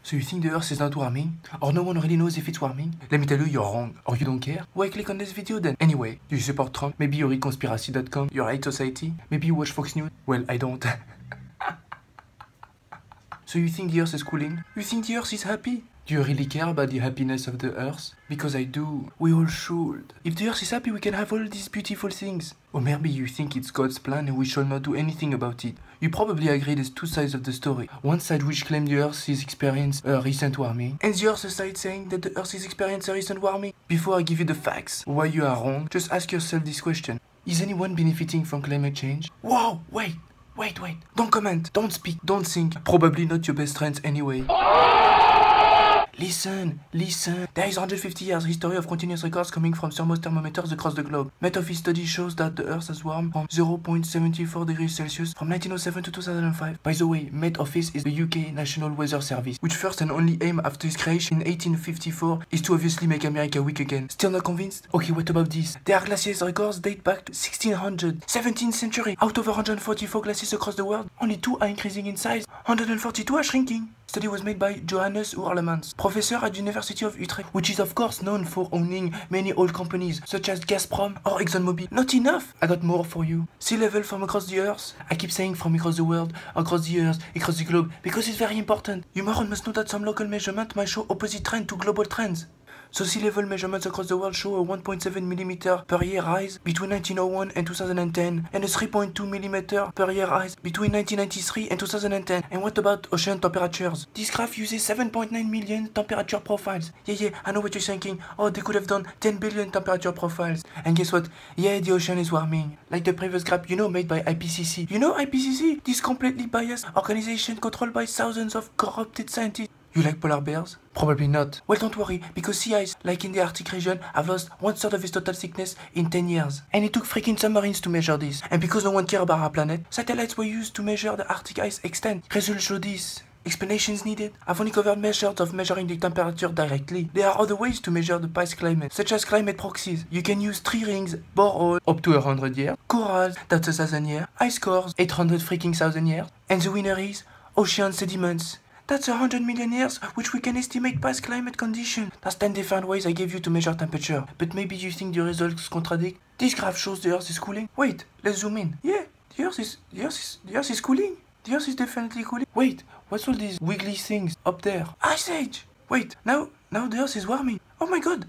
So you think the Earth is not warming? Or no one really knows if it's warming? Let me tell you, you're wrong. Or you don't care? Why click on this video then? Anyway, do you support Trump? Maybe you read conspiracy.com? You hate society? Maybe you watch Fox News? Well, I don't. So you think the Earth is cooling? You think the Earth is happy? Do you really care about the happiness of the Earth? Because I do. We all should. If the Earth is happy, we can have all these beautiful things. Or maybe you think it's God's plan and we shall not do anything about it. You probably agree there's two sides of the story. One side which claims the Earth is experiencing a recent warming, and the other side saying that the Earth is experiencing a recent warming. Before I give you the facts, why you are wrong, just ask yourself this question. Is anyone benefiting from climate change? Whoa, wait. Don't comment, don't speak, don't think. Probably not your best friends anyway. Listen. There is 150 years history of continuous records coming from thermometers across the globe. Met Office study shows that the Earth has warmed from 0.74 degrees Celsius from 1907 to 2005. By the way, Met Office is the UK National Weather Service, which first and only aim after its creation in 1854 is to obviously make America weak again. Still not convinced? Okay, what about this? There are glaciers records date back to 1600, 17th century. Out of 144 glaciers across the world, only 2 are increasing in size, 142 are shrinking. Study was made by Johannes Oerlemans, professor at the University of Utrecht, which is of course known for owning many oil companies such as Gazprom or ExxonMobil. Not enough! I got more for you. Sea level from across the Earth. I keep saying from across the world, across the Earth, across the globe, because it's very important. You moron must know that some local measurement might show opposite trend to global trends. So sea level measurements across the world show a 1.7 mm per year rise between 1901 and 2010, and a 3.2 mm per year rise between 1993 and 2010. And what about ocean temperatures? This graph uses 7.9 million temperature profiles. Yeah, I know what you're thinking. Oh, they could have done 10 billion temperature profiles. And guess what? Yeah, the ocean is warming. Like the previous graph, made by IPCC. You know IPCC? This completely biased organization controlled by thousands of corrupted scientists. You like polar bears? Probably not. Well, don't worry, because sea ice, like in the Arctic region, have lost 1/3 of its total thickness in 10 years. And it took freaking submarines to measure this. And because no one cares about our planet, satellites were used to measure the Arctic ice extent. Results show this. Explanations needed? I've only covered methods of measuring the temperature directly. There are other ways to measure the past climate, such as climate proxies. You can use tree rings, borehole, up to 100 years, corals, that's 1,000 years, ice cores, 800 freaking thousand years, and the winner is ocean sediments. That's 100 million years, which we can estimate past climate conditions. That's 10 different ways I gave you to measure temperature. But maybe you think the results contradict? This graph shows the Earth is cooling. Wait, let's zoom in. Yeah, the Earth is cooling. The Earth is definitely cooling. Wait, what's all these wiggly things up there? Ice Age! Wait, now the Earth is warming. Oh my god,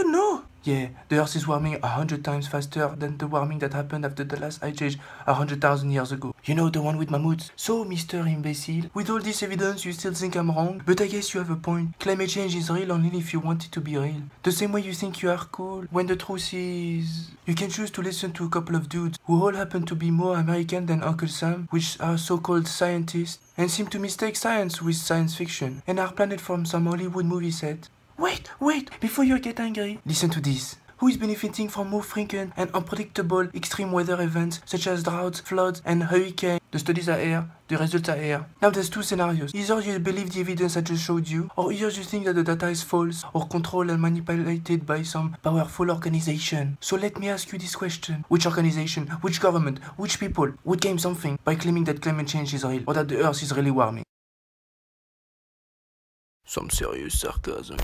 no! Yeah, the Earth is warming 100 times faster than the warming that happened after the last ice age 100,000 years ago. You know, the one with mammoths. So, Mr. Imbecile, with all this evidence you still think I'm wrong? But I guess you have a point. Climate change is real only if you want it to be real. The same way you think you are cool, when the truth is... You can choose to listen to a couple of dudes who all happen to be more American than Uncle Sam, which are so-called scientists, and seem to mistake science with science fiction, and are planned from some Hollywood movie set. Wait, before you get angry, listen to this. Who is benefiting from more frequent and unpredictable extreme weather events such as droughts, floods, and hurricanes? The studies are here, the results are here. Now there's two scenarios. Either you believe the evidence I just showed you, or either you think that the data is false or controlled and manipulated by some powerful organization. So let me ask you this question. Which organization, which government, which people would gain something by claiming that climate change is real or that the Earth is really warming? Some serious sarcasm.